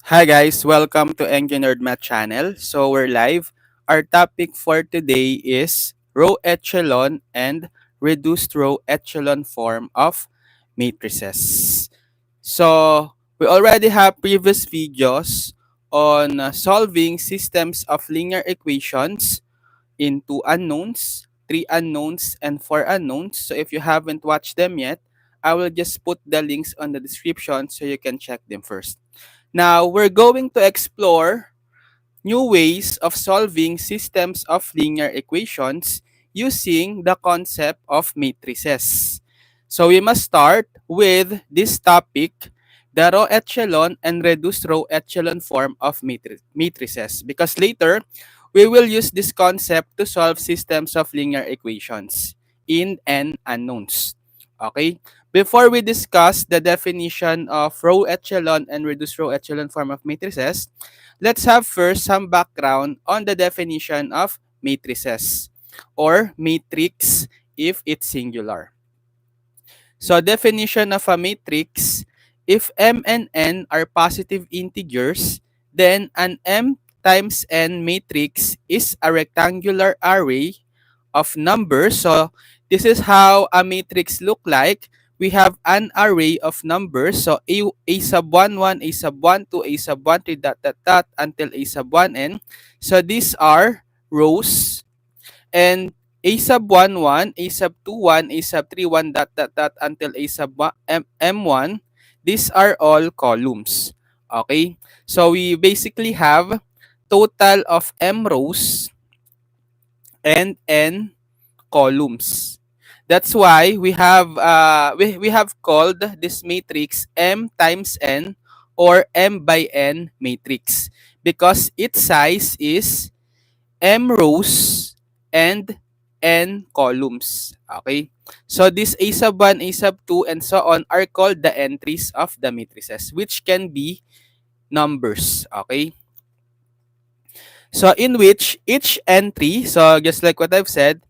Hi guys, welcome to enginerdmath channel. So we're live. Our topic for today is row echelon and reduced row echelon form of matrices. So we already have previous videos on solving systems of linear equations in two unknowns, three unknowns, and four unknowns. So if you haven't watched them yet, I will just put the links on the description so you can check them first. Now, we're going to explore new ways of solving systems of linear equations using the concept of matrices. So we must start with this topic, the row echelon and reduced row echelon form of matrices, because later we will use this concept to solve systems of linear equations in n unknowns. Okay? Before we discuss the definition of row echelon and reduced row echelon form of matrices, let's have first some background on the definition of matrices or matrix if it's singular. So definition of a matrix, if m and n are positive integers, then an m times n matrix is a rectangular array of numbers. So this is how a matrix look like. We have an array of numbers. So a sub 1, 1, a sub 1, 2, a sub 1, 3, dot, dot, dot, until a sub 1n. So these are rows. And a sub 1, 1, a sub 2, 1, a sub 3, 1, dot, dot, dot, until a sub m1. These are all columns. Okay? So we basically have total of m rows and n columns. That's why we have called this matrix M times N or M by N matrix, because its size is M rows and N columns. Okay? So this A sub 1, A sub 2, and so on are called the entries of the matrices, which can be numbers. Okay? So in which each entry, so just like what I've said,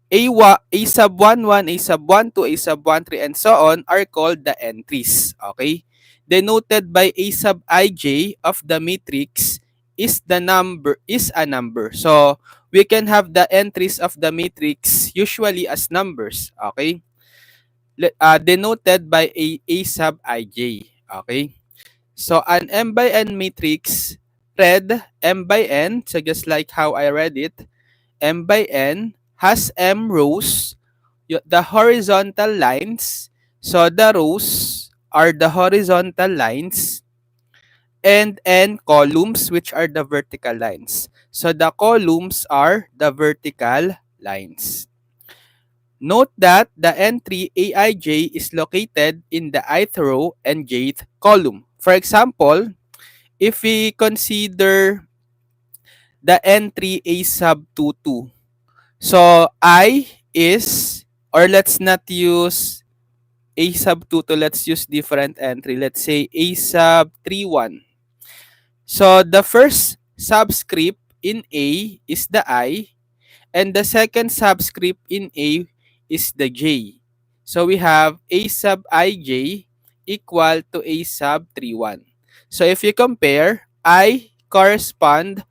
A sub 1, 1, A sub 1, 2, A sub 1, 3, and so on are called the entries. Okay? Denoted by A sub ij of the matrix is a number. So we can have the entries of the matrix usually as numbers. Okay? Denoted by A sub ij. Okay? So an M by N matrix read M by N, so just like how I read it, M by N has M rows, the horizontal lines. So the rows are the horizontal lines and N columns, which are the vertical lines. So the columns are the vertical lines. Note that the entry Aij is located in the ith row and jth column. For example, if we consider the entry A sub 2, 2. So I is, or let's not use A sub 2 to, let's use different entry. Let's say A sub 3, 1. So the first subscript in A is the I, and the second subscript in A is the J. So we have A sub ij equal to A sub 3, 1. So if you compare, I corresponds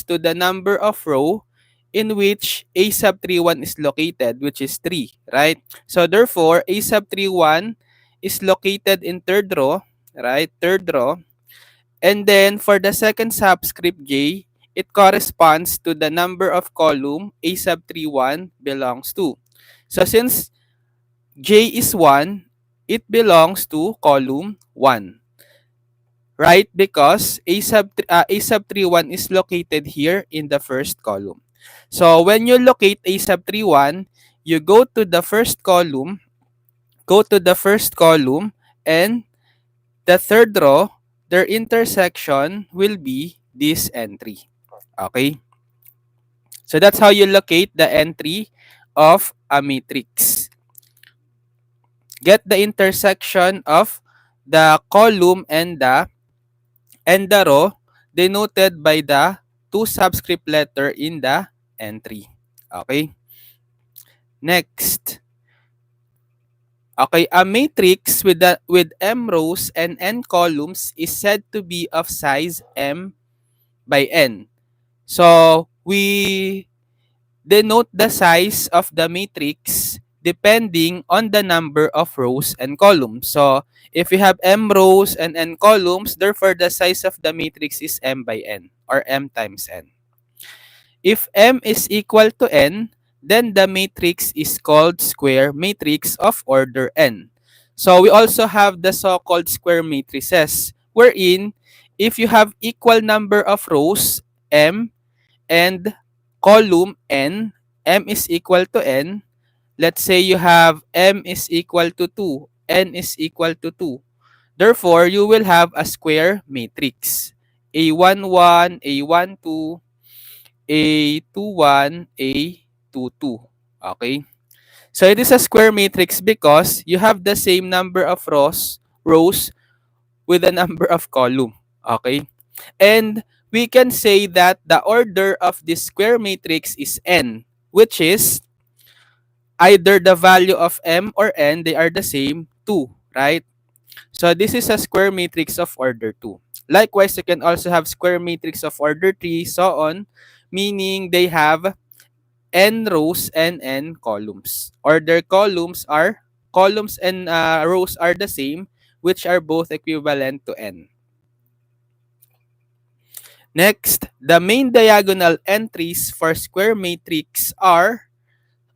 to the number of row in which A sub 3, 1 is located, which is 3, right? So therefore, A sub 3, 1 is located in third row, right? Third row. And then for the second subscript J, it corresponds to the number of column A sub 3, 1 belongs to. So since J is 1, it belongs to column 1. Right? Because A sub 3, 1 is located here in the first column. So when you locate A sub 3, 1, you go to the first column, and the third row, their intersection will be this entry. Okay? So that's how you locate the entry of a matrix. Get the intersection of the column and the row denoted by the two subscript letter in the entry. Okay? Next. Okay, a matrix with m rows and n columns is said to be of size m by n. So we denote the size of the matrix depending on the number of rows and columns. So if you have m rows and n columns, therefore the size of the matrix is m by n or m times n. If m is equal to n, then the matrix is called square matrix of order n. So we also have the so-called square matrices, wherein if you have equal number of rows, m, and column n, m is equal to n. Let's say you have m is equal to 2, n is equal to 2. Therefore, you will have a square matrix. A11, A12, A21, A22. Okay? So it is a square matrix because you have the same number of rows with a number of column. Okay? And we can say that the order of this square matrix is n, which is either the value of m or n, they are the same, 2, right? So this is a square matrix of order 2. Likewise, you can also have square matrix of order 3, so on, meaning they have n rows and n columns. Or their columns and rows are the same, which are both equivalent to n. Next, the main diagonal entries for square matrix are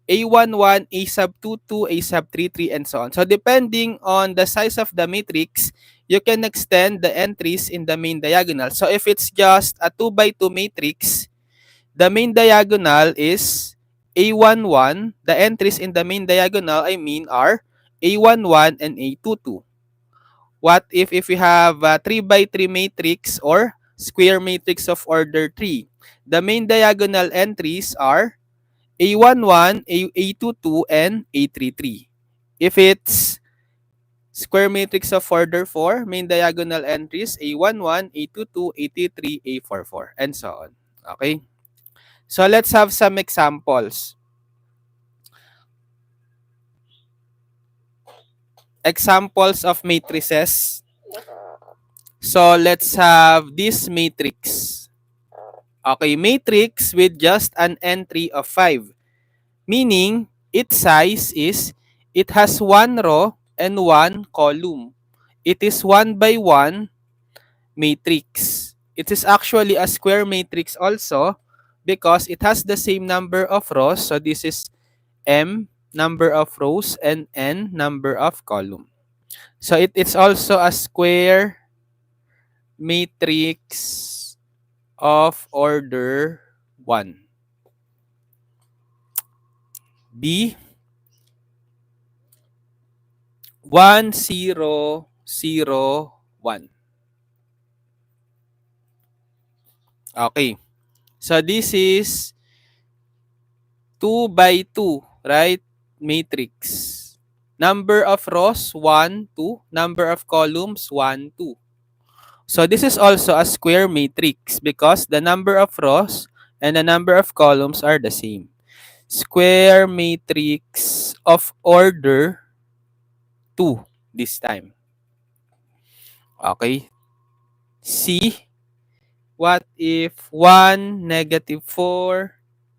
A11, A sub 22, A sub 33, and so on. So depending on the size of the matrix, you can extend the entries in the main diagonal. So if it's just a 2 by 2 matrix, the main diagonal is A11. The entries in the main diagonal, are A11 and A22. What if we have a 3 by 3 matrix or square matrix of order 3? The main diagonal entries are A11, A22, and A33. If it's square matrix of order 4, main diagonal entries A11, A22, A33, A44, and so on. Okay? So let's have some examples. Examples of matrices. So let's have this matrix. Okay, matrix with just an entry of 5. Meaning, its size is, it has 1 row and 1 column. It is 1 by 1 matrix. It is actually a square matrix also because it has the same number of rows. So this is m number of rows and n number of column. So it's also a square matrix of order 1. B 1 0 0 1. Okay. So this is 2 by 2, right? Matrix. Number of rows 1 2, number of columns 1 2. So this is also a square matrix because the number of rows and the number of columns are the same. Square matrix of order 2 this time. Okay. C, what if 1, -4,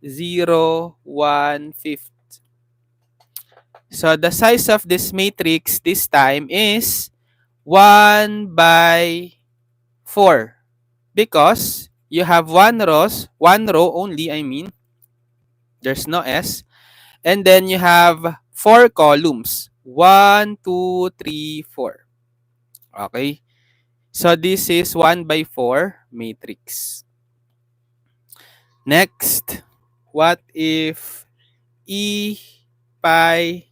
0, 1, 5? So the size of this matrix this time is 1 by 4 because you have one row only, there's no S, and then you have 4 columns, 1 2 3 4. Okay, so this is 1 by 4 matrix. Next, what if E pi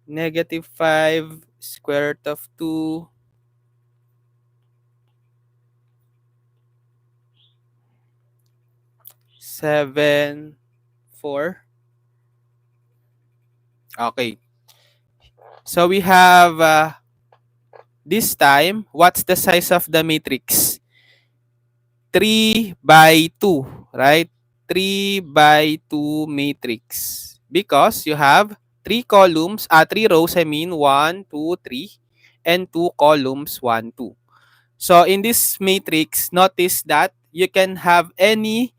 -5 square root of 2 7 4? Okay, so we have this time, what's the size of the matrix? 3 by 2, right? 3 by 2 matrix because you have three rows, I mean, 1, 2, 3, and two columns, 1, 2. So in this matrix, notice that you can have any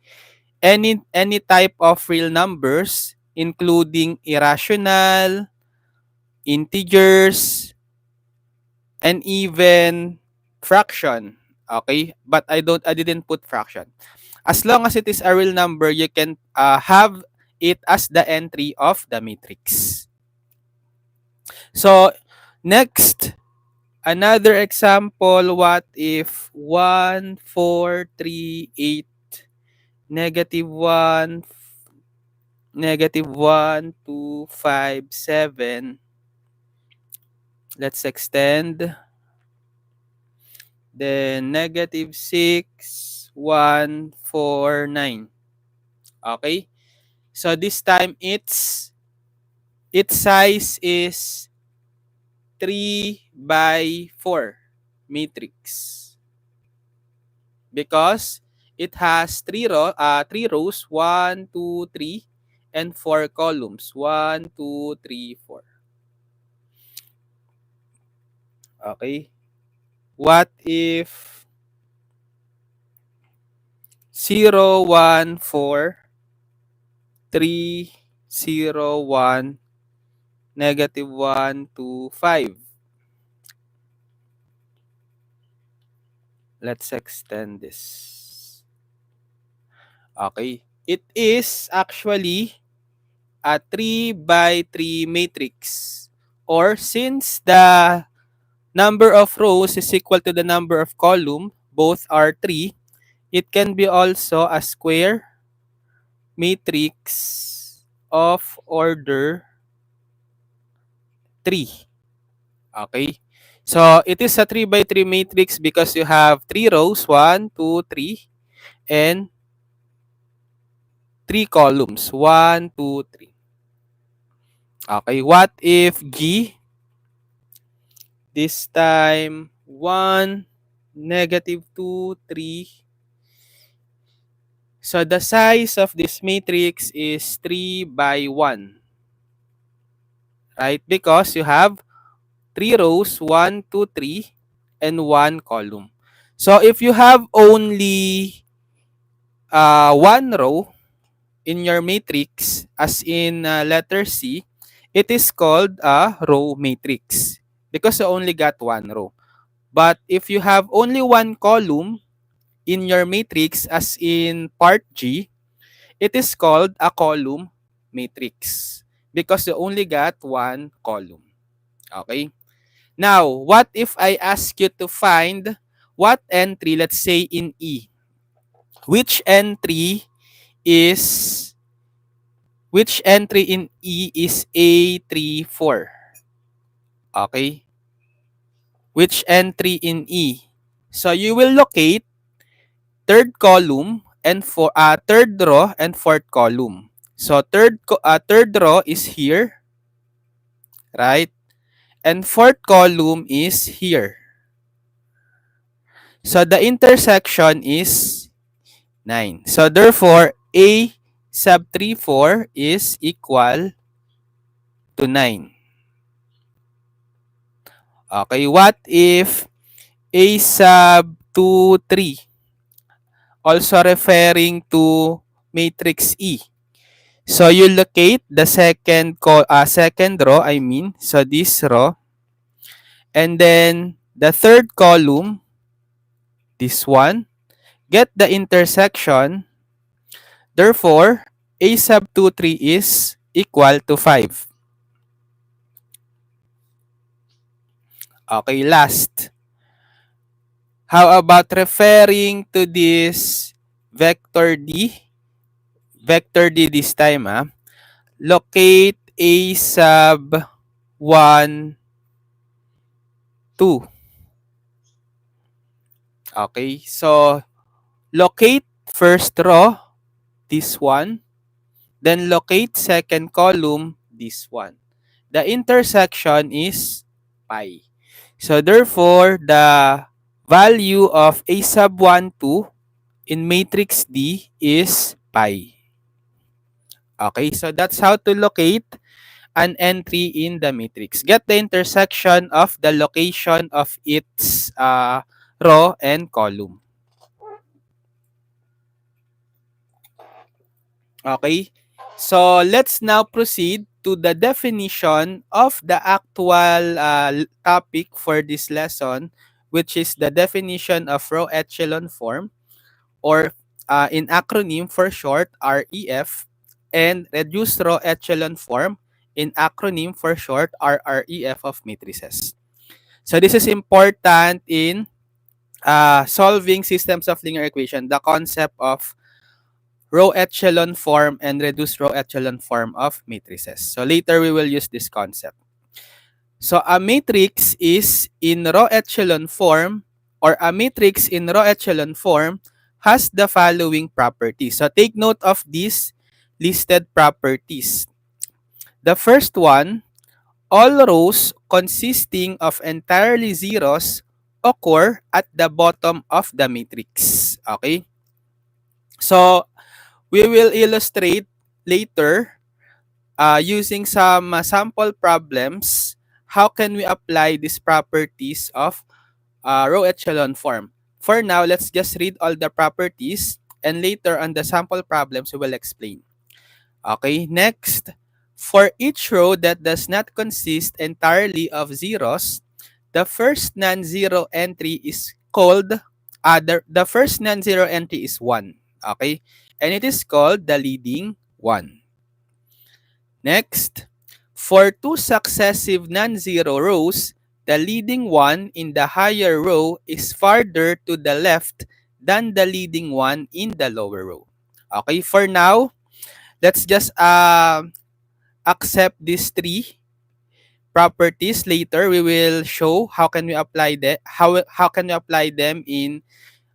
type of real numbers, including irrational, integers, and even fraction. Okay? But I didn't put fraction. As long as it is a real number, you can have it as the entry of the matrix. So next, another example, what if 1, 4, 3, 8, -1, -1, 2, 5, 7. Let's extend. Then -6, 1, 4, 9. Okay? So this time its size is 3 by 4 matrix. Because it has three rows, 1, 2, 3, and 4 columns, 1, 2, 3, 4. Okay? What if 0, 1, 4, 3, 0, 1, -1, 2, 5? Let's extend this. Okay. It is actually a 3 by 3 matrix. Or since the number of rows is equal to the number of column, both are 3, it can be also a square matrix of order 3. Okay? So, it is a 3 by 3 matrix because you have 3 rows, 1, 2, 3, and 3 columns, 1, 2, 3. Okay, what if G, this time 1, -2, 3. So, the size of this matrix is 3 by 1. Right? Because you have 3 rows, 1, 2, 3, and 1 column. So, if you have only 1 row in your matrix, as in letter C, it is called a row matrix because you only got 1 row. But if you have only 1 column in your matrix, as in part G, it is called a column matrix because you only got 1 column. Okay? Now, what if I ask you to find what entry, let's say in E, which entry is in E is A34? Okay? Which entry in E? So you will locate third column and third row and fourth column. So third row is here, right? And fourth column is here. So the intersection is 9. So therefore, A sub 34 is equal to 9. Okay, what if A sub 2, 3? Also referring to matrix E. So you locate the second row, I mean, so this row. And then the third column, this one. Get the intersection. Therefore, A sub 2, 3 is equal to 5. Okay, last. How about referring to this vector D? Vector D this time, locate A sub 1, 2. Okay, so locate first row, this one. Then locate second column, this one. The intersection is pi. So therefore, the value of A sub 1, 2 in matrix D is pi. Okay, so that's how to locate an entry in the matrix. Get the intersection of the location of its row and column. Okay? So let's now proceed to the definition of the actual topic for this lesson, which is the definition of row echelon form, or in acronym for short, REF, and reduced row echelon form, in acronym for short, RREF of matrices. So this is important in solving systems of linear equation, the concept of row echelon form and reduced row echelon form of matrices. So later we will use this concept. So a matrix is in row echelon form, or a matrix in row echelon form has the following properties. So take note of these listed properties. The first one, all rows consisting of entirely zeros occur at the bottom of the matrix. Okay? So we will illustrate later using some sample problems how can we apply these properties of row echelon form. For now, let's just read all the properties, and later on the sample problems we will explain. Okay, next, for each row that does not consist entirely of zeros, the first non-zero entry is called, the first non-zero entry is 1. Okay, and it is called the leading one. Next, for two successive non-zero rows, the leading one in the higher row is farther to the left than the leading one in the lower row. Okay, for now, let's just accept these three properties. Later, we will show how can we apply that, how can we apply them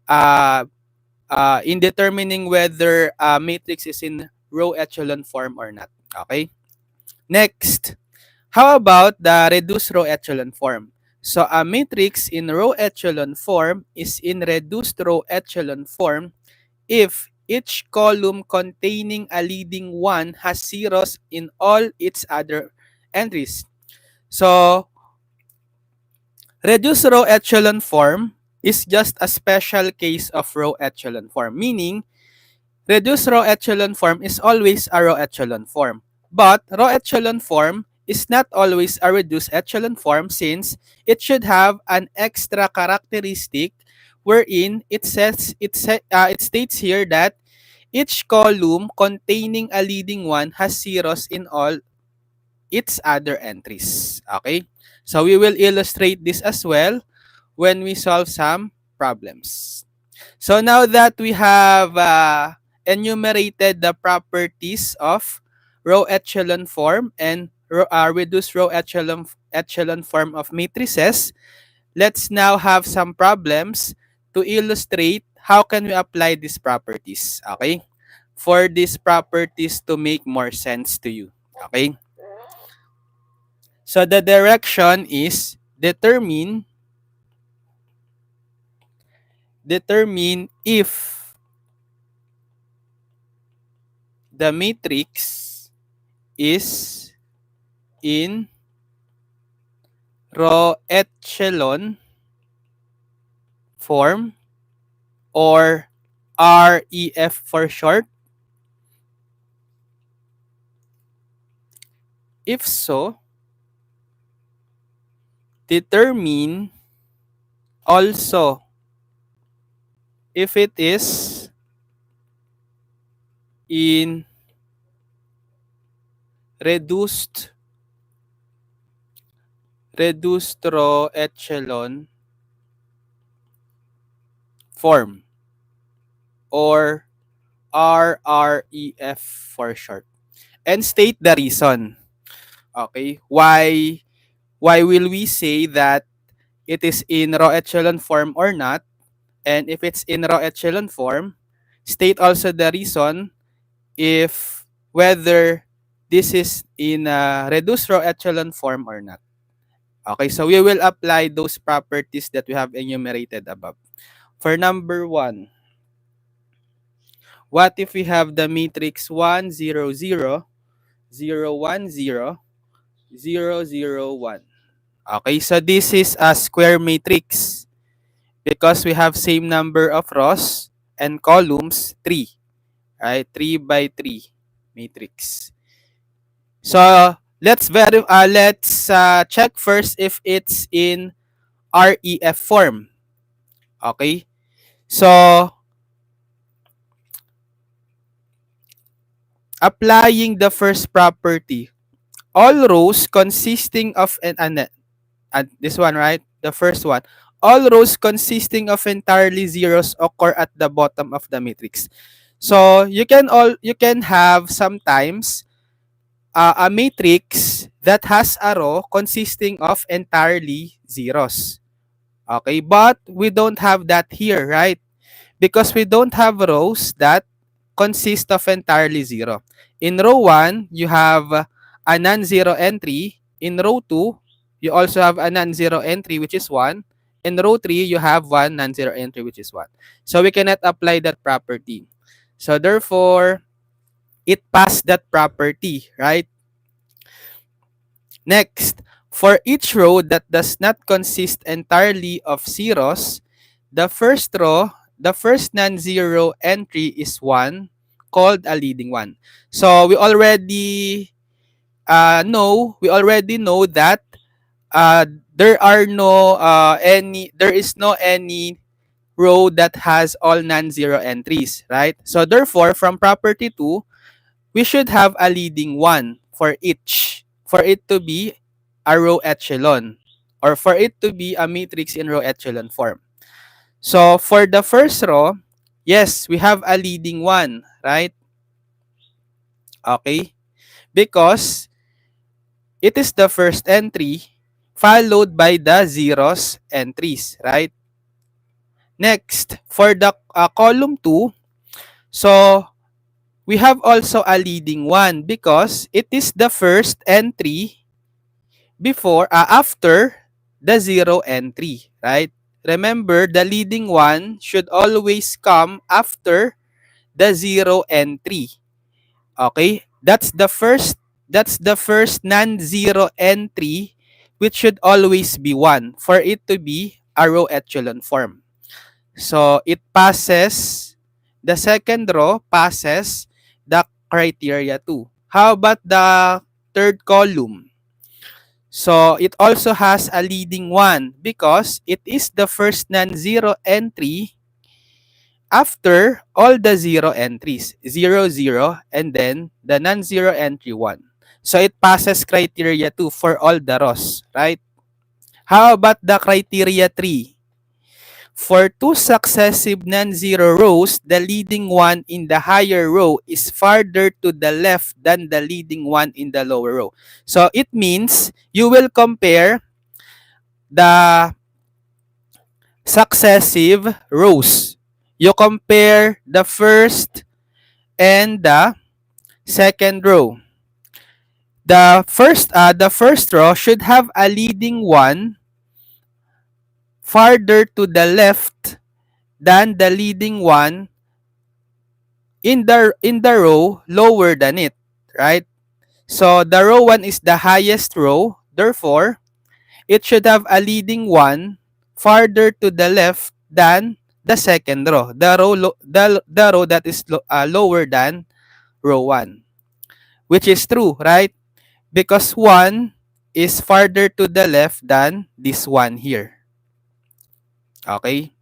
uh, in determining whether a matrix is in row echelon form or not. Okay. Next, how about the reduced row echelon form? So a matrix in row echelon form is in reduced row echelon form if each column containing a leading one has zeros in all its other entries. So reduced row echelon form is just a special case of row echelon form, meaning reduced row echelon form is always a row echelon form. But row echelon form is not always a reduced echelon form, since it should have an extra characteristic wherein it states here that each column containing a leading one has zeros in all its other entries. Okay? So we will illustrate this as well when we solve some problems. So now that we have enumerated the properties of row echelon form and reduced row echelon form of matrices, let's now have some problems to illustrate how can we apply these properties. Okay? For these properties to make more sense to you. Okay? So the direction is determine if the matrix is in row echelon form, or REF for short. If so, determine also if it is in reduced row echelon form, or RREF for short, and state the reason. Okay, why will we say that it is in row echelon form or not? And if it's in row echelon form, state also the reason if whether this is in a reduced row echelon form or not. Okay, so we will apply those properties that we have enumerated above. For number 1, what if we have the matrix 1, 0, 0, 0, 1, 0? 0, 0, 1. Okay, so this is a square matrix because we have same number of rows and columns, 3. Right? 3 by 3 matrix. So let's check first if it's in REF form. Okay? So applying the first property, all rows consisting of this one, right? The first one. All rows consisting of entirely zeros occur at the bottom of the matrix. So you can have sometimes a matrix that has a row consisting of entirely zeros. Okay, but we don't have that here, right? Because we don't have rows that consist of entirely zero. In row 1, you have a non-zero entry. In row 2, you also have a non-zero entry, which is 1. In row 3, you have one non-zero entry, which is 1. So we cannot apply that property. So therefore, it passed that property, right? Next, for each row that does not consist entirely of zeros, the first row, the first non-zero entry is 1, called a leading one. So we already know that uh, there is no any row that has all non-zero entries, right? So therefore, from property 2, we should have a leading one for each, for it to be a row echelon, or for it to be a matrix in row echelon form. So for the first row, yes, we have a leading one, right? Okay? Because it is the first entry followed by the zeros entries, right? Next, for the column 2, so we have also a leading one because it is the first entry after the zero entry, right? Remember, the leading one should always come after the zero entry. Okay? That's the first non-zero entry, which should always be 1 for it to be a row echelon form. So it passes, the second row passes the criteria 2. How about the third column? So it also has a leading one because it is the first non-zero entry after all the zero entries, 0, 0, and then the non-zero entry 1. So it passes criteria 2 for all the rows, right? How about the criteria 3? For two successive non-zero rows, the leading one in the higher row is farther to the left than the leading one in the lower row. So it means you will compare the successive rows. You compare the first and the second row. The first row should have a leading one farther to the left than the leading one in the row lower than it, right? So the row 1 is the highest row, therefore it should have a leading one farther to the left than the second row, the row that is lower than row 1, which is true, right? Because 1 is farther to the left than this one here. Okay?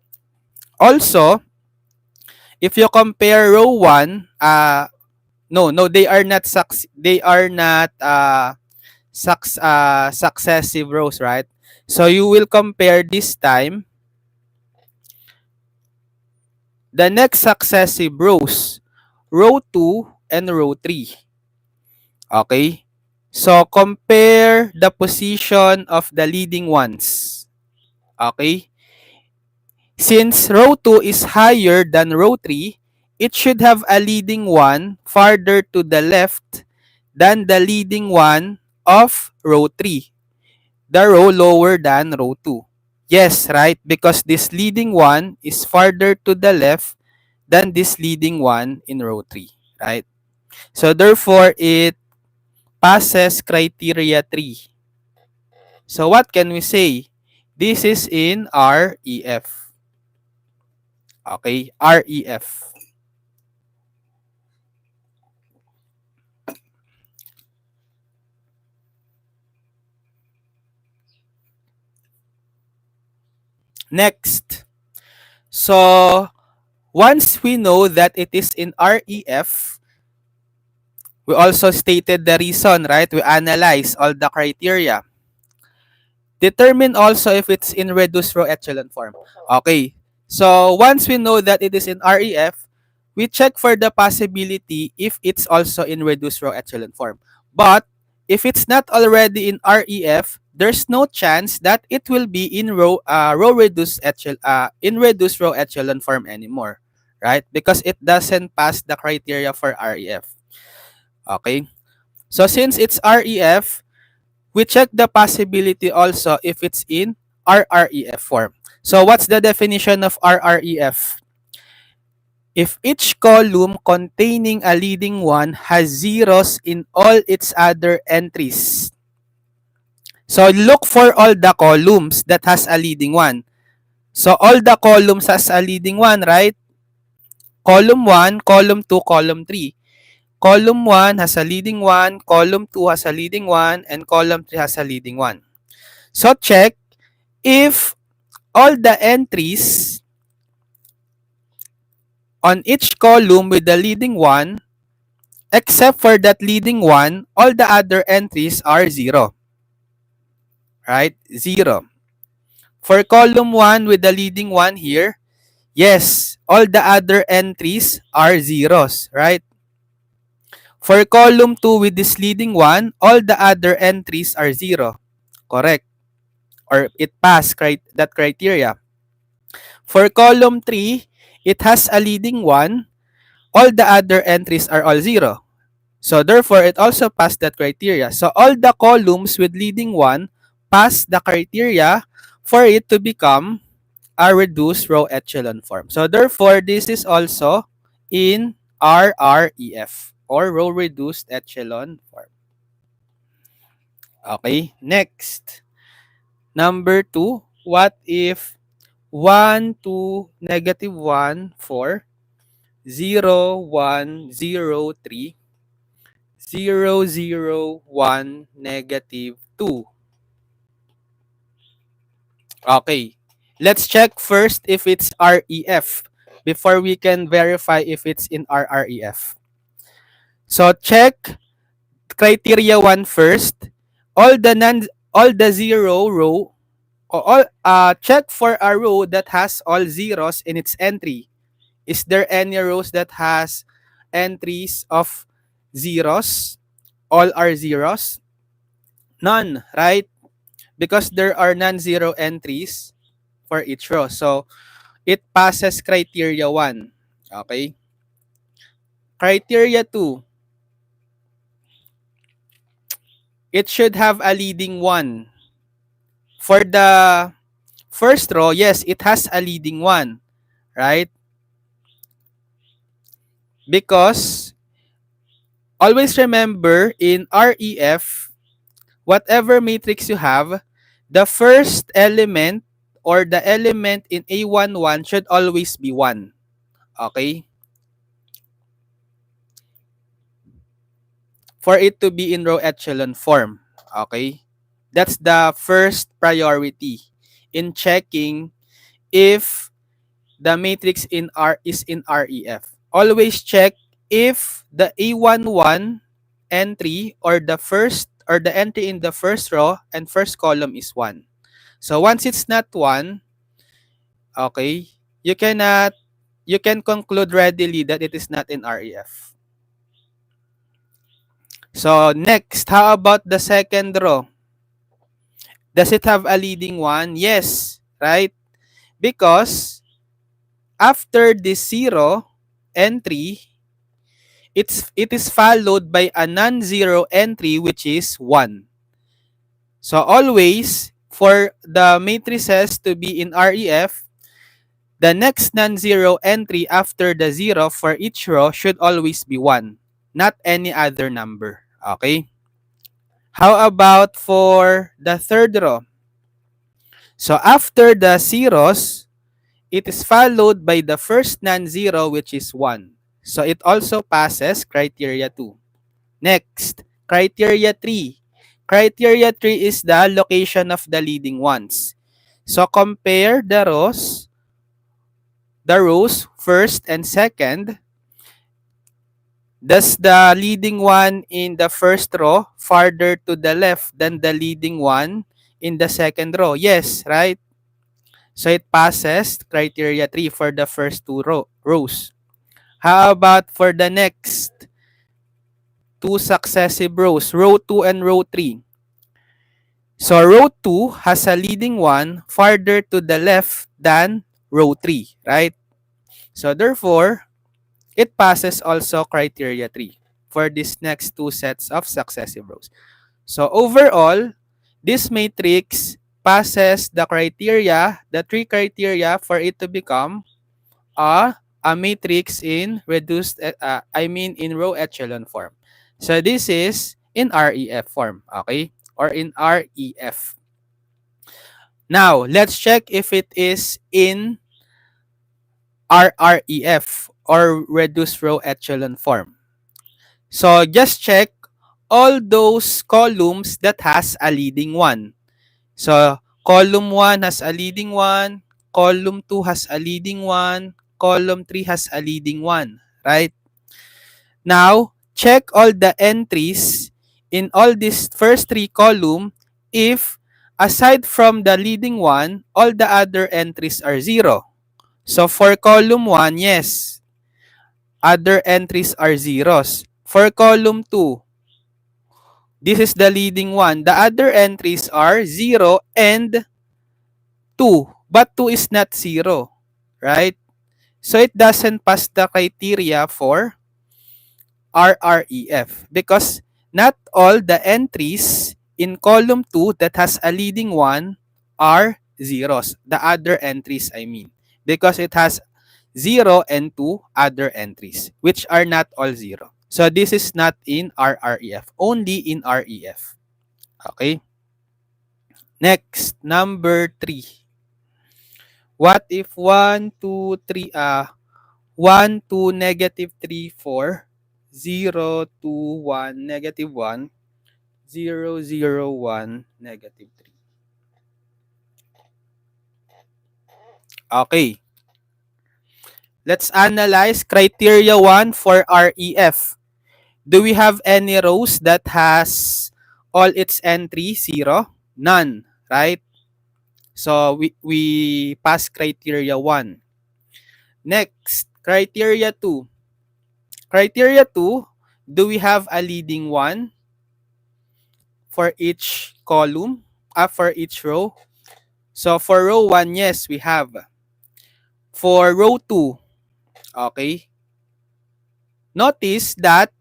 Also, if you compare row 1, no, they are not successive rows, right? So you will compare this time the next successive rows, row 2 and row 3. Okay? So compare the position of the leading ones. Okay? Since row 2 is higher than row 3, it should have a leading one farther to the left than the leading one of row 3, the row lower than row 2. Yes, right? Because this leading one is farther to the left than this leading one in row 3, right? So therefore, it passes criteria 3. So what can we say? This is in REF. Okay, REF. Next. So once we know that it is in REF, we also stated the reason, right? We analyze all the criteria. Determine also if it's in reduced row echelon form. Okay. So once we know that it is in REF, we check for the possibility if it's also in reduced row echelon form. But if it's not already in REF, there's no chance that it will be in reduced row echelon form anymore, right? Because it doesn't pass the criteria for REF. Okay? So since it's REF, we check the possibility also if it's in RREF form. So what's the definition of RREF? If each column containing a leading one has zeros in all its other entries. So look for all the columns that has a leading one. So all the columns has a leading one, right? Column 1, column 2, column 3. Column 1 has a leading one, column 2 has a leading one, and column 3 has a leading one. So check if all the entries on each column with the leading one, except for that leading one, all the other entries are 0. Right? 0. For column 1 with the leading one here, yes, all the other entries are zeros. Right? For column 2 with this leading one, all the other entries are 0. Correct. Or it passed that criteria. For column 3, it has a leading one. All the other entries are all 0. So therefore, it also passed that criteria. So all the columns with leading one pass the criteria for it to become a reduced row echelon form. So therefore, this is also in RREF or row reduced echelon form. Okay, next. Number 2, what if 1, 2, -1, 4, 0, 1, 0, 3, 0, 0, 1, -2. Okay. Let's check first if it's REF before we can verify if it's in RREF. So check criteria 1 first. All the zero row or all check for a row that has all zeros in its entry. Is there any rows that has entries of zeros? All are zeros? None, right? Because there are non-zero entries for each row. So, it passes criteria 1. Okay? Criteria 2, it should have a leading 1. For the first row, yes, it has a leading 1. Right? Because, always remember, in REF, whatever matrix you have, the first element or the element in A11 should always be 1. Okay? For it to be in row echelon form. Okay? That's the first priority in checking if the matrix in R is in REF. Always check if the A11 entry or the entry in the first row and first column is 1. So once it's not 1, okay, you can conclude readily that it is not in REF. So next, how about the second row? Does it have a leading one? Yes, right? Because after this 0 entry, it is followed by a non-zero entry which is 1. So always for the matrices to be in REF, the next non-zero entry after the 0 for each row should always be 1, not any other number. Okay? How about for the third row? So after the zeros, it is followed by the first non-zero, which is 1. So it also passes criteria 2. Next, criteria 3. Criteria 3 is the location of the leading ones. So compare the rows first and second. Does the leading one in the first row farther to the left than the leading one in the second row? Yes, right? So it passes criteria 3 for the first two rows. How about for the next two successive rows, row 2 and row 3? So row 2 has a leading one farther to the left than row 3, right? So therefore, it passes also criteria 3 for these next two sets of successive rows. So overall, this matrix passes the three criteria for it to become a matrix in in row echelon form. So this is in REF form, okay? Or in REF. Now, let's check if it is in RREF or reduced row echelon form. So just check all those columns that has a leading one. So column 1 has a leading one, column 2 has a leading one, column 3 has a leading one, right? Now, check all the entries in all these first three columns if aside from the leading one, all the other entries are 0. So for column 1, yes, other entries are zeros. For column 2, this is the leading one. The other entries are 0 and 2. But 2 is not 0, right? So it doesn't pass the criteria for RREF because not all the entries in column 2 that has a leading one are zeros. The other entries, I mean. Because it has 0 and 2 other entries, which are not all 0. So this is not in RREF, only in REF. Okay? Next, number 3. What if 1, 2, 3, 1, 2, negative 3, 4, 0, 2, 1, negative 1, 0, 0, 1, negative 3. Okay. Let's analyze criteria 1 for REF. Do we have any rows that has all its entry 0? None, right? So we pass criteria 1. Next, criteria 2. Criteria 2, do we have a leading one for each column, for each row? So for row 1, yes, we have. For row 2, okay, notice that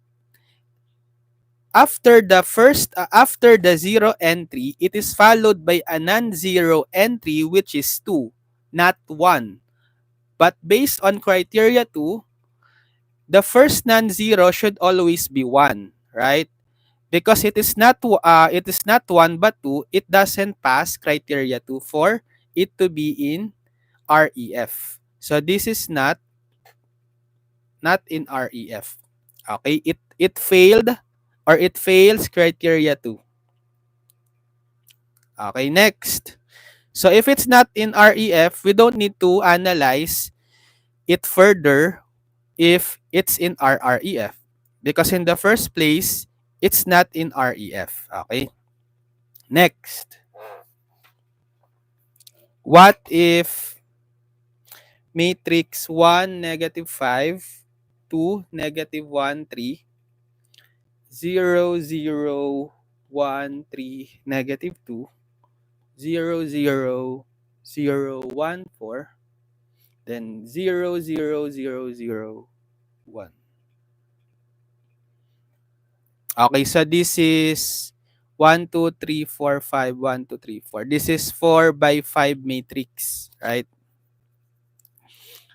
after the 0 entry, it is followed by a non-zero entry which is 2, not 1. But based on criteria 2, the first non-zero should always be 1, right? Because it is not 1 but 2, it doesn't pass criteria 2 for it to be in REF. So this is not in REF. Okay, it failed or it fails criteria 2. Okay, next. So if it's not in REF, we don't need to analyze it further if it's in RREF because in the first place, it's not in REF. Okay? Next. What if matrix 1, negative 5, 2, negative 1, 3, 0, 0, 1, 3, negative 2, 0, 0, 0, 1, 4, then 0, 0, 0, 0, 1. Okay, so this is 1, 2, 3, 4, 5, 1, 2, 3, 4. This is 4 by 5 matrix, right?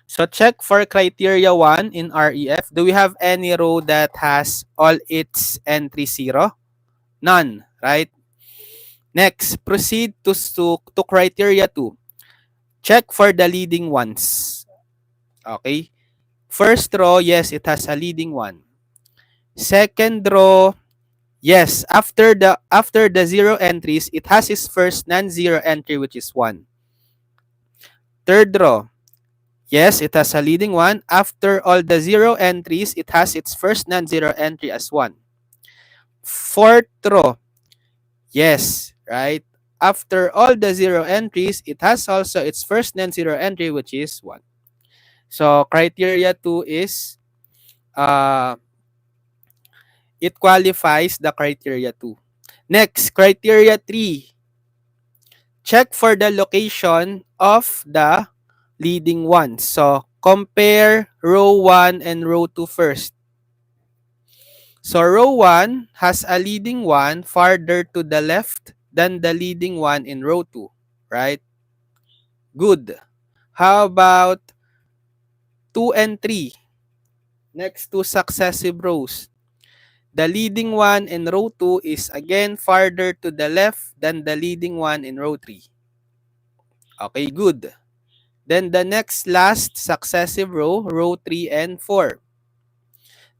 So check for criteria 1 in REF. Do we have any row that has all its entry 0? None, right? Next, proceed to criteria 2. Check for the leading ones. Okay? First row, yes, it has a leading one. Second row, yes, after the zero entries, it has its first non-zero entry, which is 1. Third row, yes, it has a leading one. After all the zero entries, it has its first non-zero entry as 1. Fourth row, yes, right? After all the zero entries, it has also its first non-zero entry, which is 1. So criteria 2 is it qualifies the criteria 2. Next, criteria 3. Check for the location of the leading ones. So compare row 1 and row 2 first. So row 1 has a leading one farther to the left than the leading one in row 2, right? Good. How about 2 and 3? Next to successive rows. The leading one in row 2 is again farther to the left than the leading one in row 3. Okay, good. Then the next last successive row, row 3 and 4.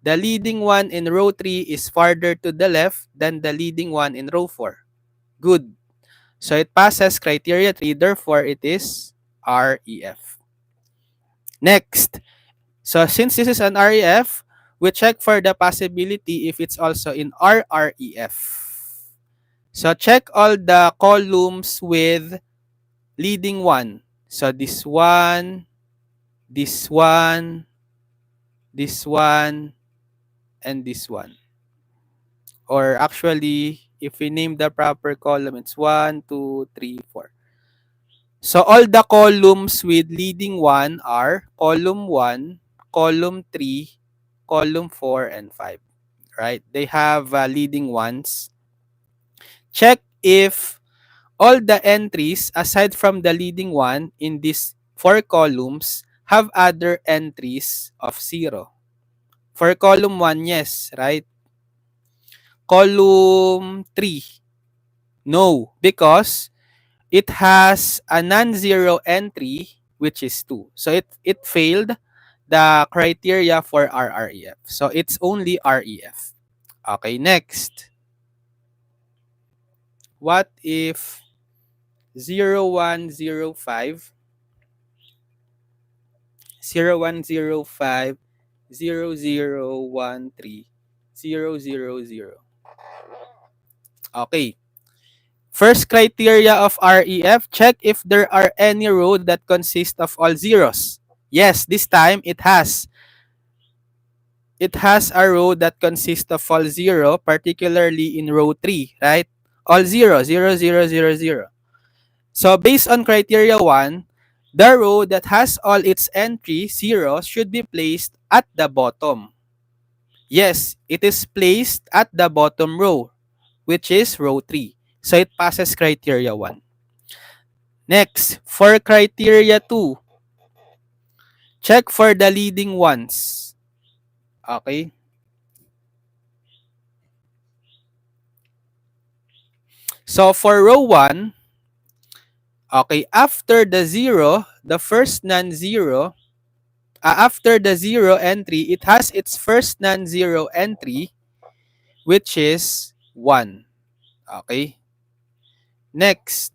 The leading one in row 3 is farther to the left than the leading one in row 4. Good. So it passes criteria 3, therefore it is REF. Next. So since this is an REF, we check for the possibility if it's also in RREF. So check all the columns with leading one. So this one, this one, this one, and this one. Or actually, if we name the proper column, it's 1, 2, 3, 4. So all the columns with leading one are column 1, column 3, column 4, and 5. Right? They have leading ones. Check if all the entries aside from the leading one in these 4 columns have other entries of 0. For column 1, yes, right? Column 3, no, because it has a non-zero entry, which is 2. So it failed the criteria for RREF. So it's only REF. Okay, next. What if 0105, 0105, 0013, 000? Okay. First criteria of REF, check if there are any row that consist of all zeros. Yes, this time it has. It has a row that consists of all 0, particularly in row 3, right? All 0, 0, 0, 0, 0. So based on criteria 1, the row that has all its entry 0 should be placed at the bottom. Yes, it is placed at the bottom row, which is row 3. So it passes criteria 1. Next, for criteria 2, check for the leading ones. Okay? So for row 1, okay, after the 0, the first non-zero, after the 0 entry, it has its first non-zero entry, which is 1. Okay? Next,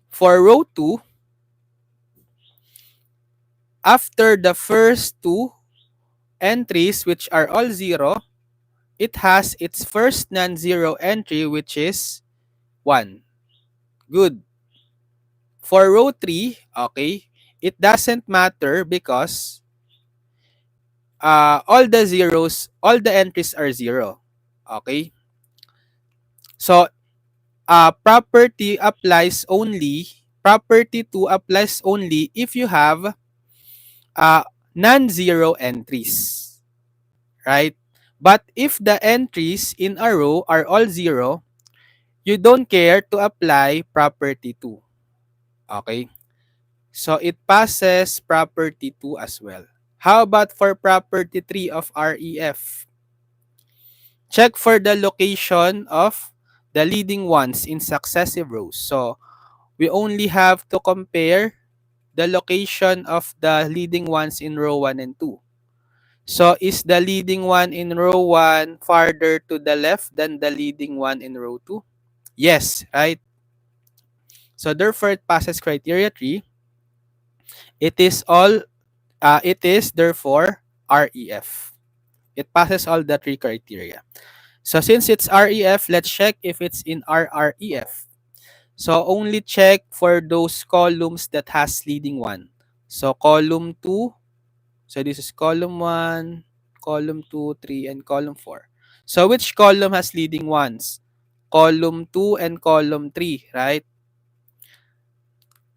for row 2, after the first 2 entries, which are all 0, it has its first non-zero entry, which is 1. Good. For row 3, okay, it doesn't matter because all the zeros, all the entries are 0. Okay? So, property 2 applies only if you have uh, non-zero entries. Right? But if the entries in a row are all 0, you don't care to apply property 2. Okay? So, it passes property 2 as well. How about for property 3 of REF? Check for the location of the leading ones in successive rows. So we only have to compare the location of the leading ones in row 1 and 2. So is the leading one in row 1 farther to the left than the leading one in row 2? Yes, right? So therefore it passes criteria 3. It is therefore REF. It passes all the three criteria. So since it's REF, let's check if it's in RREF. So only check for those columns that has leading one. So column 2, so this is column 1, column 2, 3, and column 4. So which column has leading ones? Column 2 and column 3, right?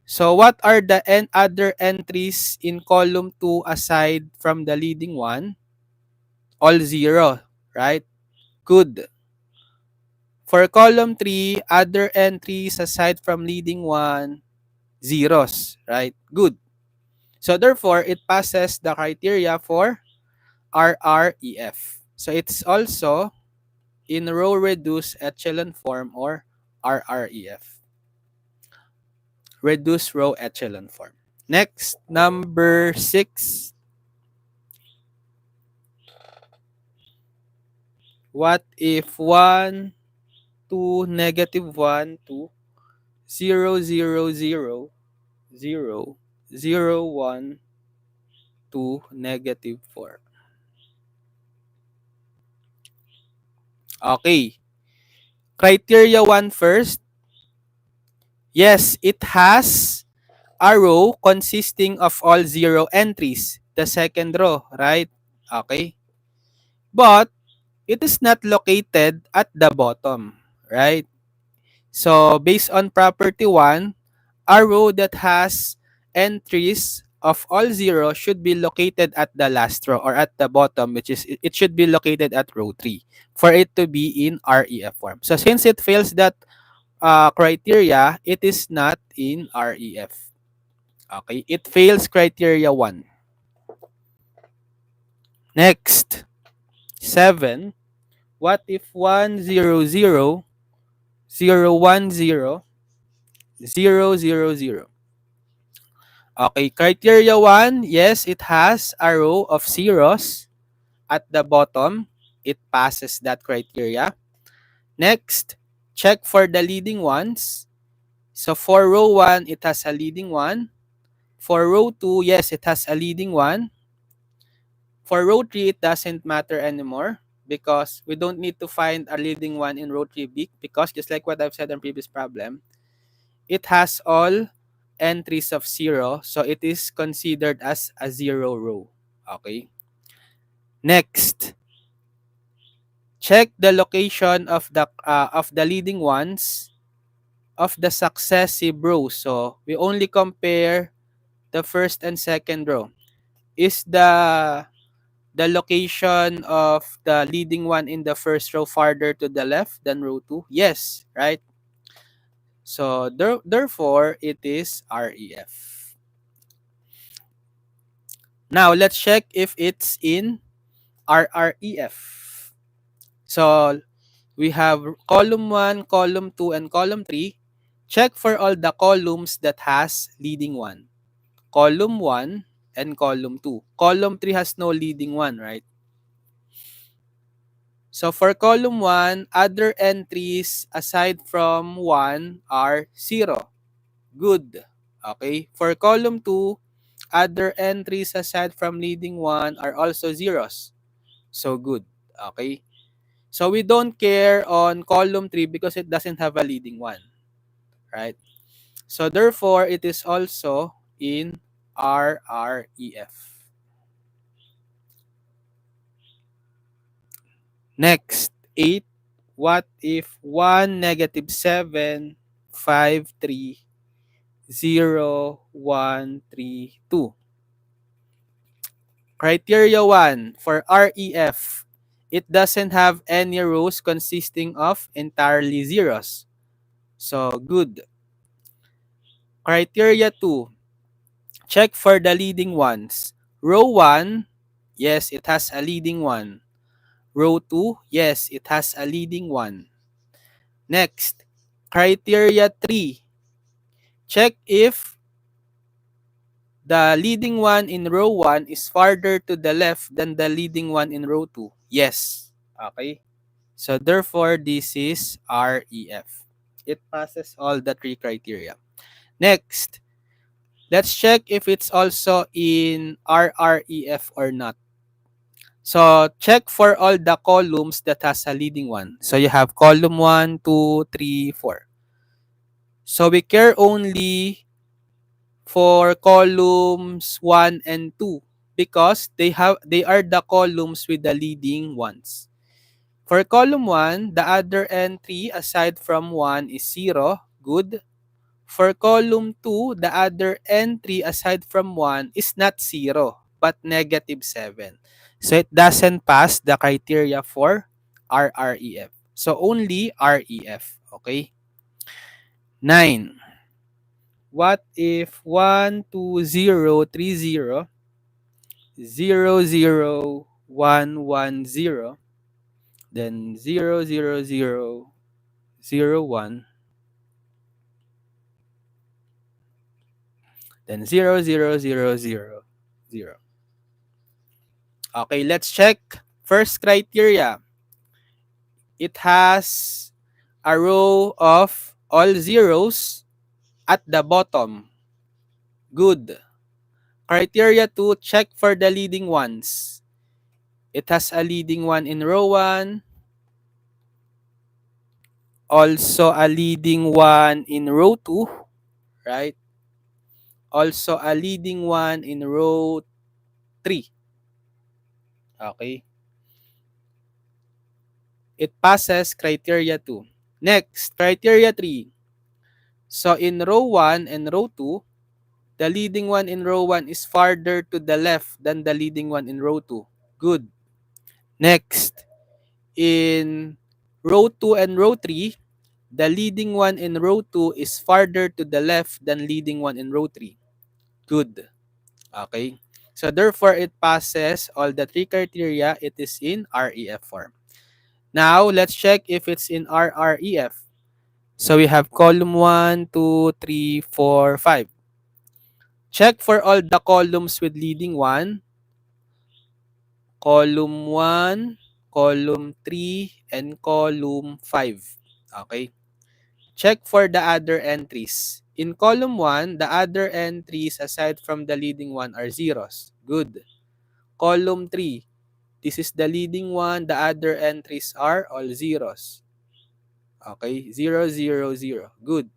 So what are the other entries in column 2 aside from the leading one? All 0, right? Good. For column 3, other entries aside from leading one, zeros, right? Good. So therefore, it passes the criteria for RREF. So it's also in row reduced echelon form or RREF. Reduced row echelon form. Next, number 6. What if 1, 2, negative 1, 2, 0, 0, 0, 0, 0, 1, 2, negative 4? Okay. Criteria 1 first. Yes, it has a row consisting of all 0 entries. The second row, right? Okay. But it is not located at the bottom, right? So based on property 1, a row that has entries of all 0 should be located at the last row or at the bottom, which is it should be located at row 3 for it to be in REF form. So since it fails that criteria, it is not in REF. Okay, it fails criteria 1. Next, 7. What if 1, 0, 0, 0, 1, 0, 0, 0, 0? Okay, criteria 1, yes, it has a row of zeros at the bottom. It passes that criteria. Next, check for the leading ones. So for row 1, it has a leading one. For row 2, yes, it has a leading one. For row 3, it doesn't matter anymore because we don't need to find a leading one in row 3 because just like what I've said in previous problem, it has all entries of 0, so it is considered as a 0 row. Okay. Next, check the location of the leading ones of the successive rows. So we only compare the first and second row. Is the location of the leading one in the first row farther to the left than row 2? Yes, right? So therefore, it is REF. Now, let's check if it's in RREF. So we have column 1, column 2, and column 3. Check for all the columns that has leading one. Column 1 and column 2. Column 3 has no leading one, right? So for column 1, other entries aside from 1 are 0. Good. Okay. For column 2, other entries aside from leading 1 are also zeros. So good. Okay. So we don't care on column 3 because it doesn't have a leading one. Right? So therefore, it is also in RREF. Next, 8. What if 1, negative 7, 5, 3, 0, 1, 3, 2? Criteria 1 for REF. It doesn't have any rows consisting of entirely zeros. So, good. Criteria 2. Check for the leading ones. Row 1, yes, it has a leading one. Row 2, yes, it has a leading one. Next, criteria 3. Check if the leading one in row 1 is farther to the left than the leading one in row 2. Yes. Okay. So therefore, this is REF. It passes all the three criteria. Next, let's check if it's also in RREF or not. So check for all the columns that has a leading one. So you have column 1, 2, 3, 4. So we care only for columns 1 and 2 because they are the columns with the leading ones. For column 1, the other entry aside from 1 is 0, good. For column 2, the other entry aside from 1 is not 0, but negative 7. So it doesn't pass the criteria for RREF. So only REF, okay? 9. What if 1, 2, 0, 3, 0, 0, 0, 1, 1, 0, then 0, 0, 0, 0, 1, then 0, 0, 0, 0, 0. Okay, let's check. First criteria. It has a row of all zeros at the bottom. Good. Criteria 2, check for the leading ones. It has a leading one in row 1, also a leading one in row 2, right? Also a leading one in row 3. Okay? It passes criteria 2. Next, criteria 3. So in row 1 and row 2, the leading one in row 1 is farther to the left than the leading one in row 2. Good. Next, in row 2 and row 3, the leading one in row 2 is farther to the left than leading one in row 3. Good. Okay? So therefore, it passes all the three criteria. It is in REF form. Now, let's check if it's in RREF. So we have column 1, 2, 3, 4, 5. Check for all the columns with leading 1, column 1, column 3, and column 5. Okay? Check for the other entries. In column 1, the other entries aside from the leading one are zeros. Good. Column 3, this is the leading one. The other entries are all zeros. Okay? 0, 0, 0. Good.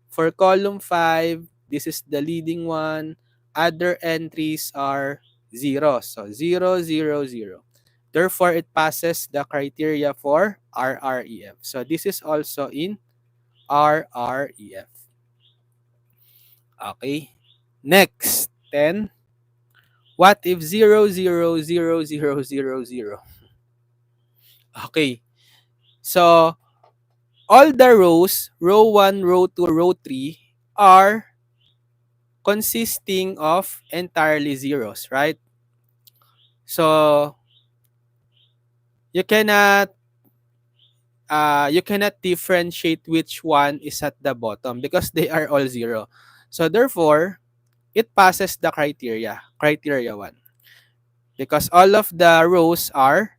For column 5, this is the leading one. Other entries are zeros. So 0, 0, 0. Therefore, it passes the criteria for RREF. So this is also in RREF. Okay. Next, 10. What if 0, 0, 0, 0, 0, 0? Okay. So, all the rows, row 1, row 2, row 3, are consisting of entirely zeros, right? So, you cannot differentiate which one is at the bottom because they are all zero. So, therefore, it passes the criteria 1. Because all of the rows are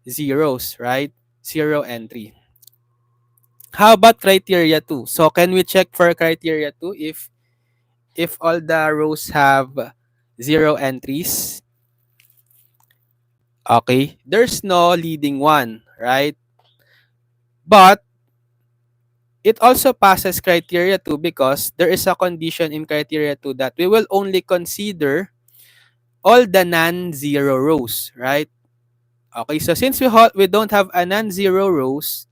zeros, right? Zero entry. How about criteria 2? So can we check for criteria 2 if all the rows have zero entries? Okay, there's no leading one, right? But it also passes criteria 2 because there is a condition in criteria 2 that we will only consider all the non-zero rows, right? Okay, so since we don't have a non-zero rows,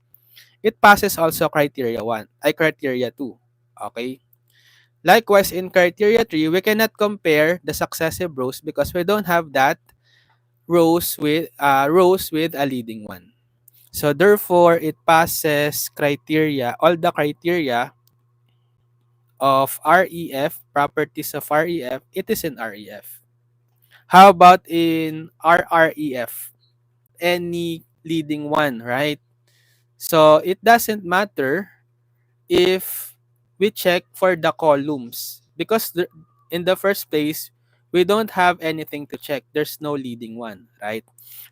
it passes also criteria 1, criteria 2. Okay? Likewise, in criteria 3, we cannot compare the successive rows because we don't have that rows with a leading one. So therefore, it passes criteria, all the criteria of REF, properties of REF, it is in REF. How about in RREF? any leading one, right? So it doesn't matter if we check for the columns because in the first place, we don't have anything to check. There's no leading one, right?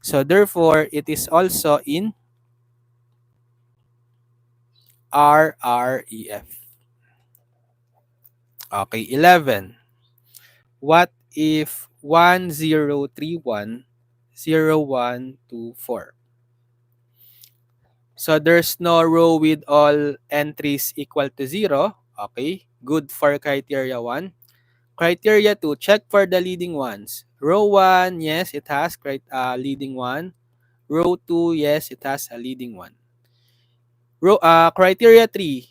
So therefore, it is also in RREF. Okay, 11. What if 1031 0124? So there's no row with all entries equal to 0. Okay, good for criteria 1. Criteria 2, check for the leading ones. Row 1, yes, it has leading one. Row 2, yes, it has a leading one. Criteria 3,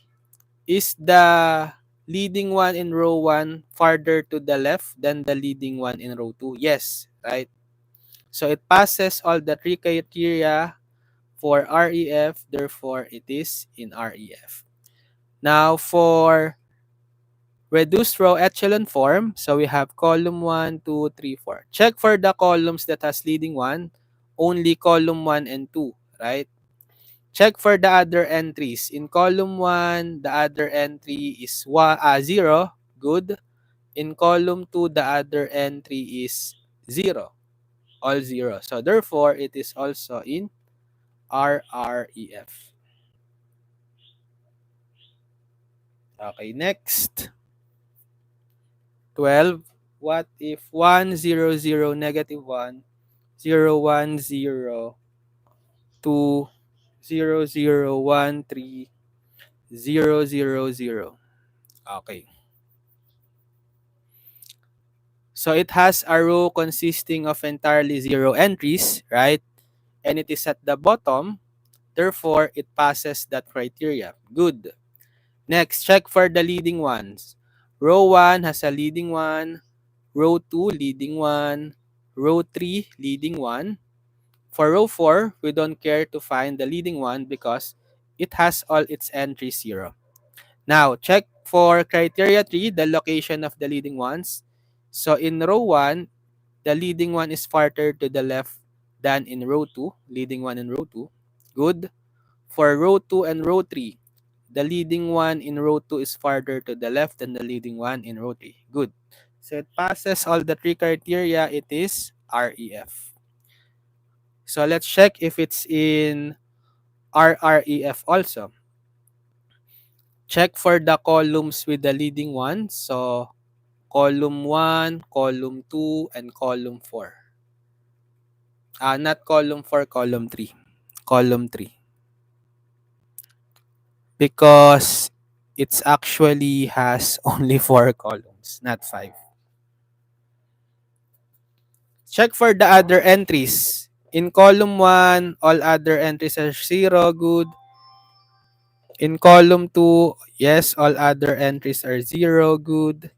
is the leading one in row 1 farther to the left than the leading one in row 2? Yes, right? So it passes all the three criteria for REF, therefore it is in REF. Now for reduced row echelon form, so we have column 1, 2, 3, 4. Check for the columns that has leading 1, only column 1 and 2, right? Check for the other entries. In column 1, the other entry is 0, good. In column 2, the other entry is 0, all 0. So therefore, it is also in RREF. Okay, next. 12. What if 100 negative 1 010 2 0013 000? Okay. So it has a row consisting of entirely 0 entries, right? And it is at the bottom. Therefore, it passes that criteria. Good. Next, check for the leading ones. Row 1 has a leading 1. Row 2, leading 1. Row 3, leading 1. For row 4, we don't care to find the leading one because it has all its entries 0. Now, check for criteria 3, the location of the leading ones. So in row 1, the leading one is farther to the left than in row 2, leading one in row 2. Good. For row 2 and row 3, the leading one in row 2 is farther to the left than the leading one in row 3. Good. So it passes all the three criteria. It is REF. So let's check if it's in RREF also. Check for the columns with the leading one. So column 1, column 2, and column 4. Not column 4, column 3. Column 3. Because it's actually has only 4 columns, not 5. Check for the other entries. In column 1, all other entries are 0, good. In column 2, yes, all other entries are 0, good.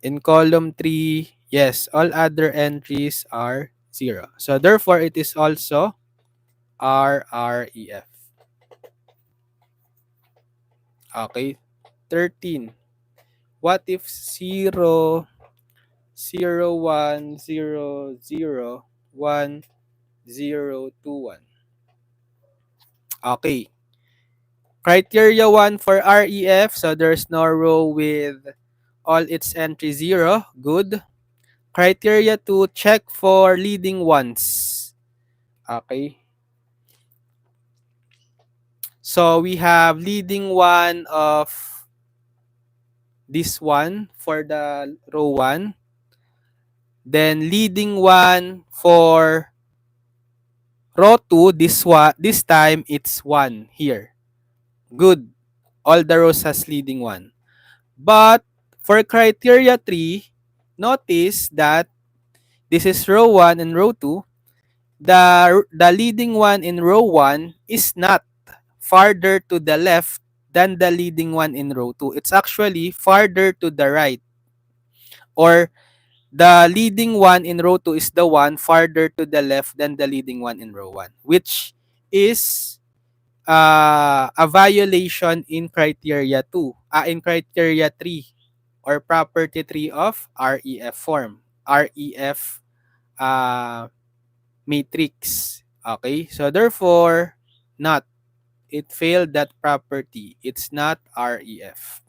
In column 3, yes, all other entries are 0. So therefore, it is also RREF. Okay. 13. What if 0, 0, 1, 0, 0, 1, 0, 2, 1? Okay. Criteria 1 for REF. So there's no row with all its entry 0. Good. Criteria 2, check for leading ones. Okay. So we have leading one of this one for the row 1. Then leading one for row 2, this time it's 1 here. Good. All the rows has leading 1. But for criteria 3, notice that this is row 1 and row 2. The leading one in row 1 is not farther to the left than the leading one in row 2. It's actually farther to the right. Or the leading one in row 2 is the one farther to the left than the leading one in row 1, which is a violation in criteria 2, in criteria 3 or property 3 of REF form, REF matrix. Okay, so therefore, not. It failed that property. It's not REF.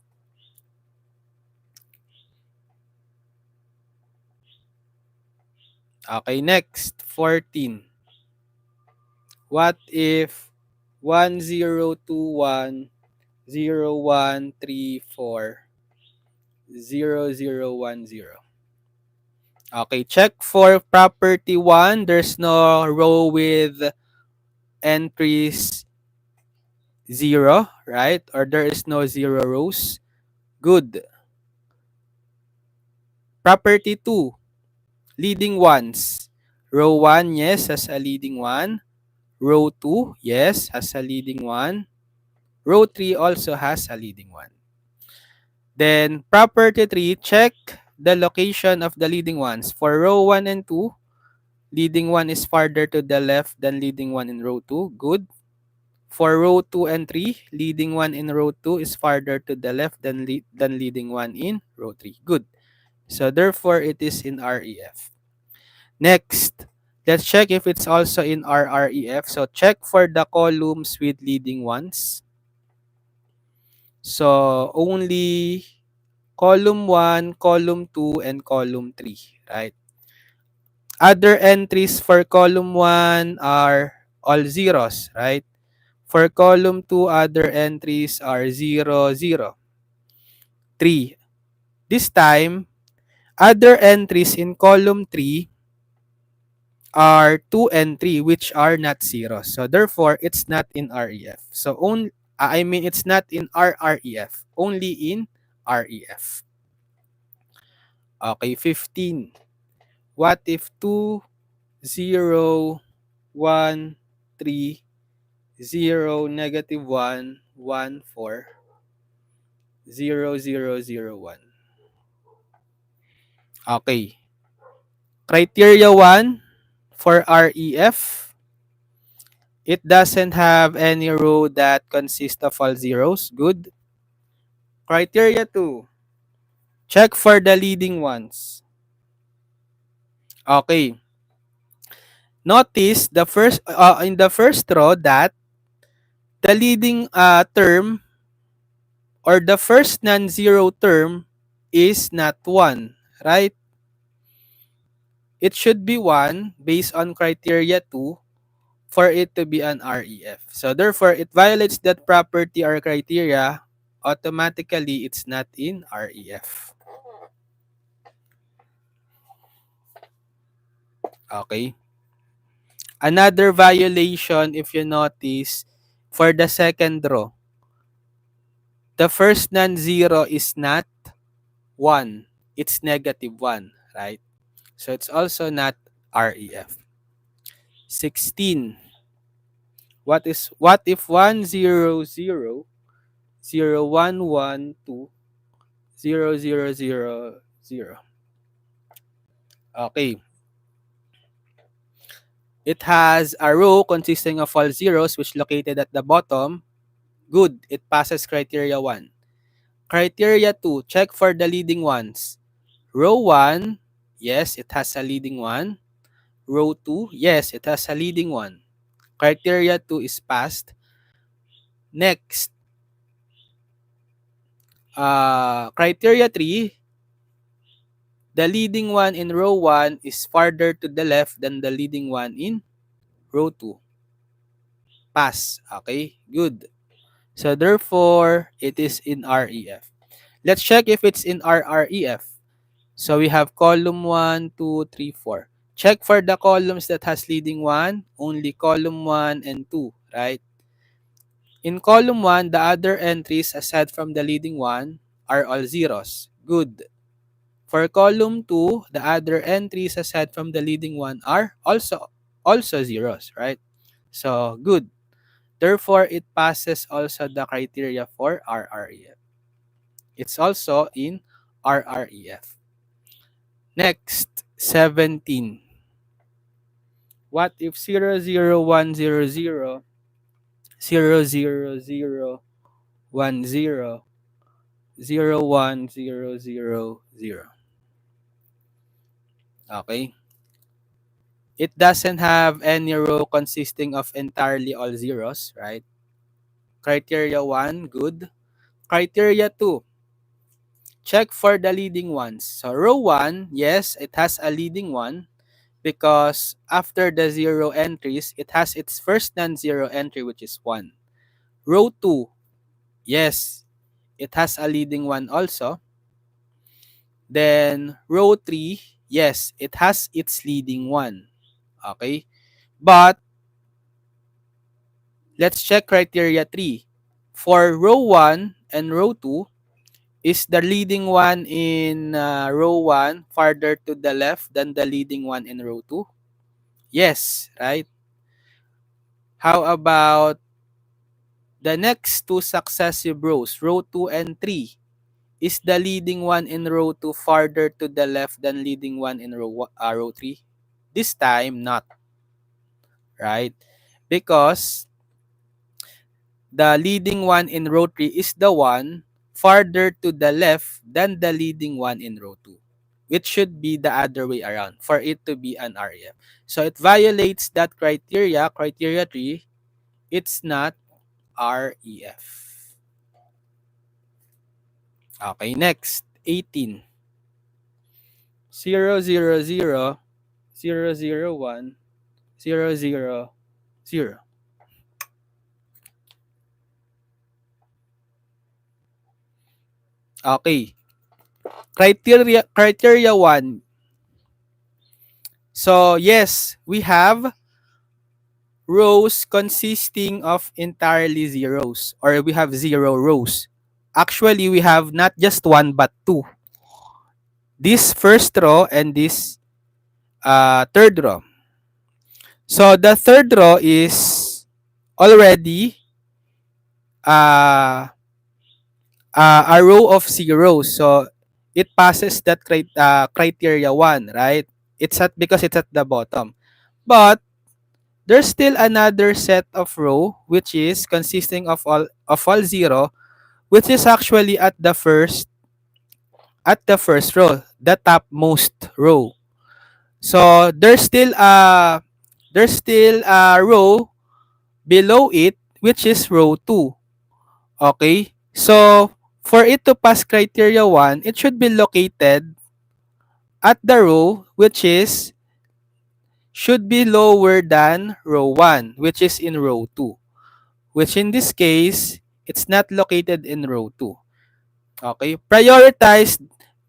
Okay, next, 14. What if 102101340010? Okay, check for property 1. There's no row with entries 0, right? Or there is no 0 rows. Good. Property 2, leading ones. Row 1, yes, has a leading one. Row 2, yes, has a leading one. Row 3 also has a leading one. Then property 3, check the location of the leading ones. For row 1 and 2, leading one is farther to the left than leading one in row 2. Good. For row 2 and 3, leading one in row 2 is farther to the left than leading one in row 3. Good. So therefore, it is in REF. Next, let's check if it's also in RREF. So check for the columns with leading ones. So only column 1, column 2, and column 3, right? Other entries for column 1 are all zeros, right? For column 2, other entries are 0, 0, 3. This time, other entries in column 3 are 2 and 3, which are not zeros. So therefore, it's not in REF. So it's not in RREF, only in REF. Okay, 15. What if 2, 0, 1, 3, 0, negative 1, 1, 4, 0, 0, 0, 1? Okay. Criteria 1 for REF, it doesn't have any row that consists of all zeros. Good. Criteria 2, check for the leading ones. Okay. Notice the first in the first row that the leading term or the first non-zero term is not 1, right? It should be 1 based on criteria 2 for it to be an REF. So therefore, it violates that property or criteria. Automatically, it's not in REF. Okay. Another violation, if you notice, for the second row, the first non-zero is not 1. It's negative 1, right? So it's also not REF. 16. What if 1, 0, 0, 0, 1, 1, 2, 0, 0, 0, 0? Okay. It has a row consisting of all zeros which located at the bottom. Good. It passes criteria 1. Criteria 2, check for the leading ones. Row 1, yes, it has a leading one. Row 2, yes, it has a leading one. Criteria 2 is passed. Next, criteria 3, the leading one in row 1 is farther to the left than the leading one in row 2. Pass. Okay, good. So therefore, it is in REF. Let's check if it's in RREF. So we have column 1, 2, 3, 4. Check for the columns that has leading 1, only column 1 and 2, right? In column 1, the other entries aside from the leading one are all zeros. Good. For column 2, the other entries aside from the leading one are also zeros, right? So good. Therefore, it passes also the criteria for RREF. It's also in RREF. Next, 17. What if 0, 0, 1, 0, 0, 0, 0, 0, 1, 0, 0, 1, 0, 0, 0? Okay. It doesn't have any row consisting of entirely all zeros, right? Criteria 1, good. Criteria 2, check for the leading ones. So row 1, yes, it has a leading one because after the zero entries, it has its first non-zero entry, which is 1. Row 2, yes, it has a leading one also. Then row 3, yes, it has its leading one. Okay? But let's check criteria 3. For row 1 and row 2, is the leading one in row 1 farther to the left than the leading one in row 2? Yes, right? How about the next two successive rows, row 2 and 3? Is the leading one in row 2 farther to the left than leading one in row 3? This time, not, right? Because the leading one in row 3 is the one farther to the left than the leading one in row 2. It should be the other way around for it to be an REF. So it violates that criteria, criteria 3. It's not REF. Okay, next, 18. 0, 0, 0, 0, 0, 1, 0, 0, 0. Okay. Criteria 1. So, yes, we have rows consisting of entirely zeros, or we have 0 rows. Actually, we have not just one but two. This first row and this third row. So the third row is already uh, a row of zeros. So it passes that criteria 1, right? It's at because it's at the bottom. But there's still another set of row which is consisting of all zero, which is actually at the first row, the topmost row. So there's still a row below it which is row 2. Okay? So for it to pass criteria 1, it should be located at the row which is should be lower than row 1, which is in row 2. Which in this case, it's not located in row 2. Okay? Prioritize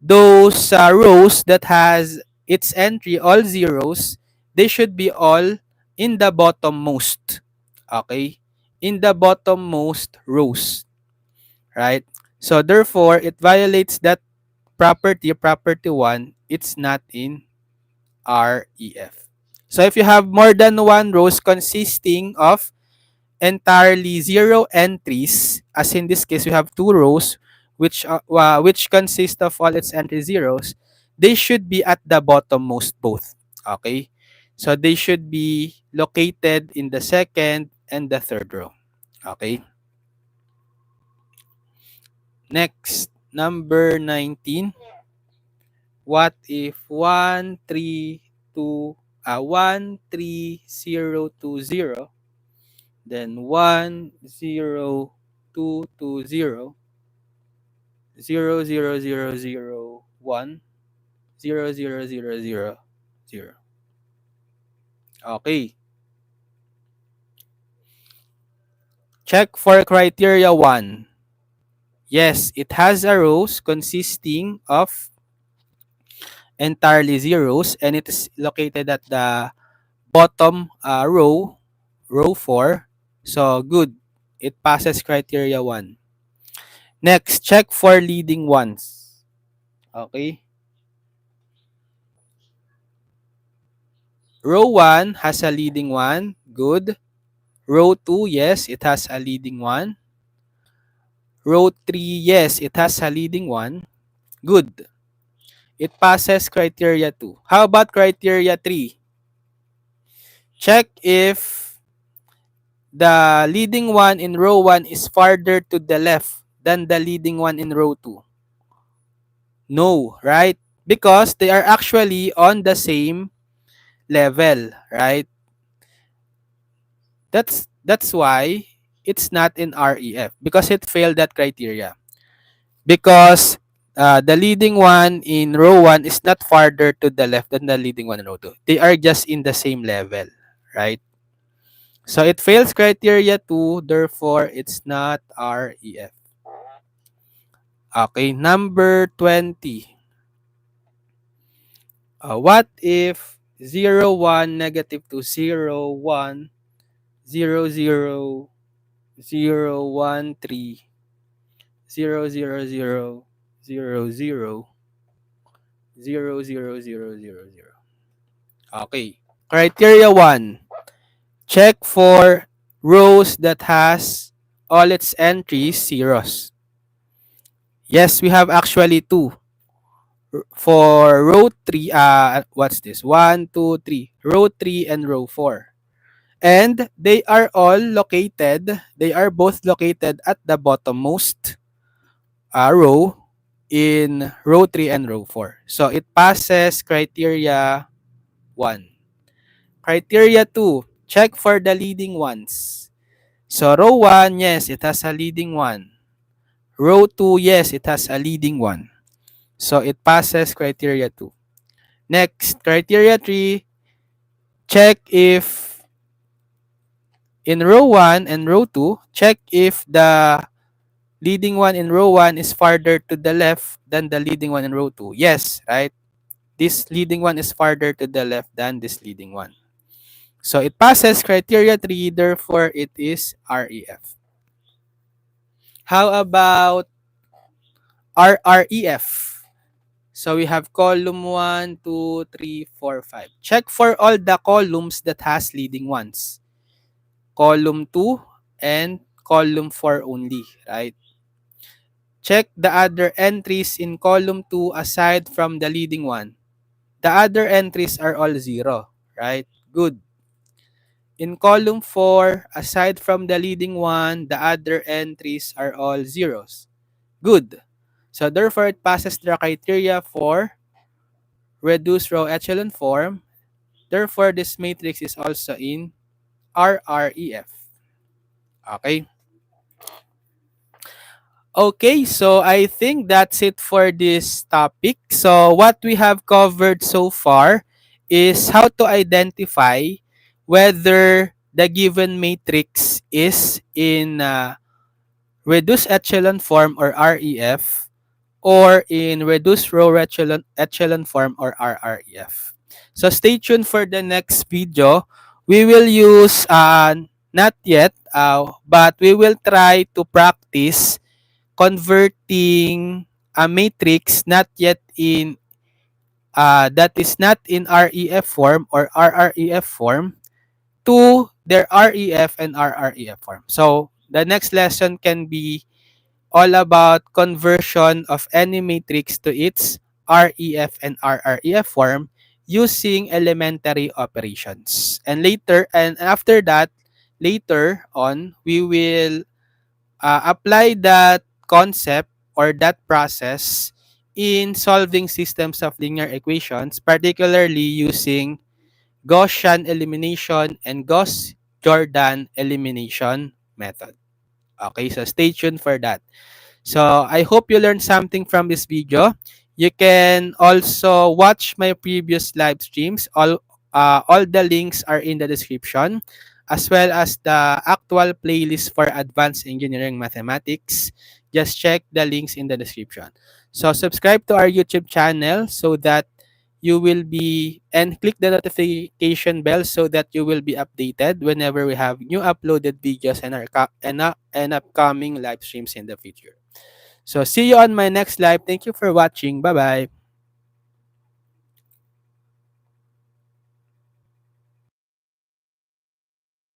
those rows that has its entry all zeros. They should be all in the bottommost. Okay? In the bottommost rows. Right? So therefore, it violates that property 1. It's not in REF. So if you have more than one rows consisting of entirely zero entries, as in this case we have two rows which consist of all its entry zeros, they should be at the bottommost both. Okay? So they should be located in the second and the third row. Okay? Next, number 19. What if 13020, then 10220, 00001, 00000. Okay. Check for criteria 1. Yes, it has a rows consisting of entirely zeros and it is located at the bottom row 4. So good. It passes criteria 1. Next, check for leading ones. Okay. Row 1 has a leading one. Good. Row 2, yes, it has a leading one. Row 3, yes, it has a leading one. Good. It passes criteria 2. How about criteria 3? Check if the leading one in row 1 is farther to the left than the leading one in row 2. No, right? Because they are actually on the same level, right? That's why it's not in REF because it failed that criteria. Because the leading one in row 1 is not farther to the left than the leading one in row 2. They are just in the same level, right? So it fails criteria 2, therefore it's not REF. Okay, number 20. What if 0, 1, -2, 0, 1, 0, 0, 0, 1, 3, 0, 0, 0, 0, 0, 0, 0, 0, 0, 0. Okay. Criteria 1. Check for rows that has all its entries zeros. Yes, we have actually two. For row 3, what's this? 1, 2, 3. Row 3 and row 4. And they are both located at the bottommost row in row 3 and row 4. So it passes criteria 1. Criteria 2, check for the leading ones. So row 1, yes, it has a leading one. Row 2, yes, it has a leading one. So it passes criteria 2. Next, criteria 3, check if in row 1 and row 2, check if the leading one in row 1 is farther to the left than the leading one in row 2. Yes, right? This leading one is farther to the left than this leading one. So it passes criteria 3, therefore it is REF. How about RREF? So we have column 1, 2, 3, 4, 5. Check for all the columns that has leading ones. Column 2 and column 4 only, right? Check the other entries in column 2 aside from the leading one. The other entries are all 0, right? Good. In column 4, aside from the leading one, the other entries are all zeros. Good. So therefore, it passes the criteria for reduced row echelon form. Therefore, this matrix is also in RREF. Okay. Okay, so I think that's it for this topic. So what we have covered so far is how to identify whether the given matrix is in reduced echelon form or REF or in reduced row echelon form or RREF. So stay tuned for the next video. We will use, not yet, but we will try to practice converting a matrix not yet in, that is not in REF form or RREF form to their REF and RREF form. So the next lesson can be all about conversion of any matrix to its REF and RREF form using elementary operations. And after that, later on, we will apply that concept or that process in solving systems of linear equations, particularly using Gaussian elimination and Gauss-Jordan elimination method. Okay, so stay tuned for that. So I hope you learned something from this video. You can also watch my previous live streams. All the links are in the description, as well as the actual playlist for advanced engineering mathematics. Just check the links in the description. So subscribe to our YouTube channel so that you will be, and click the notification bell so that you will be updated whenever we have new uploaded videos and upcoming live streams in the future. So see you on my next live. Thank you for watching. Bye bye.